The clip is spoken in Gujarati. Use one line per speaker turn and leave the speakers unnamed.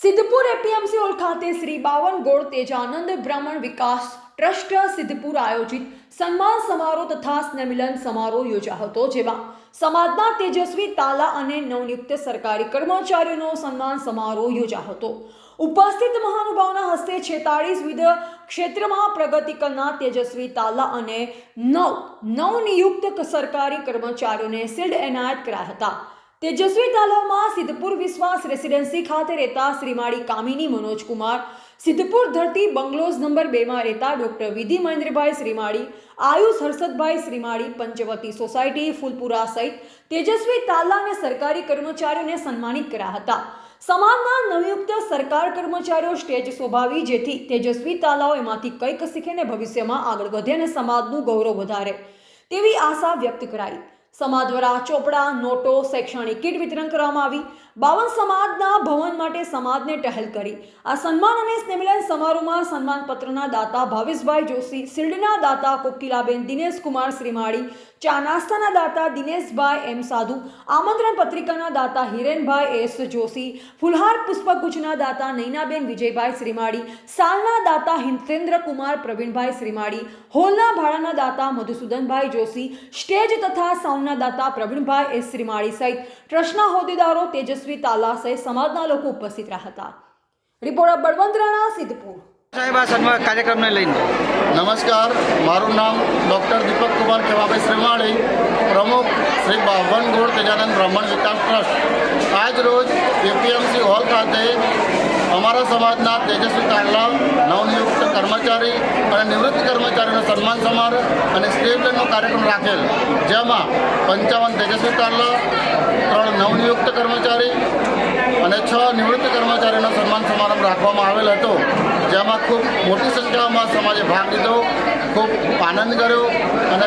સિદ્ધપુર એપીએમસી હોલ ખાતે શ્રી બાવનગોળ તેજાનંદ બ્રાહ્મણ વિકાસ ટ્રસ્ટ સિદ્ધપુર આયોજિત સન્માન સમારોહ તથા સ્નેહમિલન સમારોહ યોજાયો હતો, જેમાં સમાજના તેજસ્વી તાલા અને નવનિયુક્ત સરકારી કર્મચારીઓનો સન્માન સમારોહ યોજાયો હતો। ઉપસ્થિત મહાનુભાવોના હસ્તે 46 વિવિધ ક્ષેત્રમાં પ્રગતિ કરનાર તેજસ્વી તાલા અને નવનિયુક્ત સરકારી કર્મચારીઓને શિલ્ડ એનાયત કરાયા હતા। તેજસ્વી તાલાઓમાં સિદ્ધપુર વિશ્વાસ રેસિડેન્સી ખાતે રહેતા શ્રીમાળી કામિની મનોજકુમાર, સિદ્ધપુર ધરતી બંગલોઝ નંબર 2 માં રહેતા ડોક્ટર વિધિ મહેન્દ્રભાઈ શ્રીમાળી, આયુષ હર્ષદભાઈ શ્રીમાળી, પંચવટી સોસાયટી ફૂલપુરા સહિત તેજસ્વી તાલા અને સરકારી કર્મચારીઓને સન્માનિત કર્યા હતા। સમાજના નવયુક્ત સરકાર કર્મચારીઓ સ્ટેજ શોભાવી, જેથી તેજસ્વી તાલાઓ એમાંથી કંઈક શીખીને ભવિષ્યમાં આગળ વધે અને સમાજનું ગૌરવ વધારે તેવી આશા વ્યક્ત કરાઈ। સમાજ દ્વારા ચોપડા, નોટો, શૈક્ષણિક કીટ વિતરણ કરવામાં આવી। 52 સમાજના ભવન માટે સમાજને ટહેલ કરી। આ સન્માન અને સ્નેહમિલન સમારોહમાં સન્માનપત્રના દાતા ભાવેશભાઈ જોશી, શિલ્ડના દાતા કોકિલાબેન દિનેશકુમાર શ્રીમાળી, ચા નાસ્તાના દાતા દિનેશભાઈ એમ સાધુ, આમંત્રણ પત્રિકાના દાતા હિરેનભાઈ એસ જોશી, ફુલહાર પુષ્પગુચ્છના દાતા નૈનાબેન વિજયભાઈ શ્રીમાળી, સાલના દાતા હિતેન્દ્રકુમાર પ્રવીણભાઈ શ્રીમાળી, હોલના ભાડાના દાતા મધુસૂદનભાઈ જોશી, સ્ટેજ તથા સાઉન્ડના દાતા પ્રવીણભાઈ એસ શ્રીમાળી સહિત ટ્રસ્ટના હોદ્દેદારો, તેજસ્વી તાલા સહિત સમાજના લોકો ઉપસ્થિત રહ્યા હતા। રિપોર્ટર બળવંત રાણા, સિદ્ધપુર।
સાહેબ, આ સન્માન કાર્યક્રમને લઈને
નમસ્કાર, મારું નામ ડૉક્ટર દીપક કુમાર કેવાભાઈ શ્રીમાળી, પ્રમુખ શ્રી બાવનગોળ તેજાનંદ બ્રાહ્મણ વિકાસ ટ્રસ્ટ। આજ રોજ એપીએમસી હોલ ખાતે અમારા સમાજના તેજસ્વી તાલા, નવનિયુક્ત કર્મચારી અને નિવૃત્ત કર્મચારીનો સન્માન સમારોહ અને સ્નેહમિલનનો કાર્યક્રમ રાખેલ, જેમાં 55 તેજસ્વી તાલા, 3 નવનિયુક્ત કર્મચારી અને 6 નિવૃત્ત કર્મચારીનો સન્માન સમારંભ રાખવામાં આવેલ હતો, જેમાં ખૂબ મોટી સંખ્યામાં સમાજે ભાગ લીધો, ખૂબ આનંદ કર્યો અને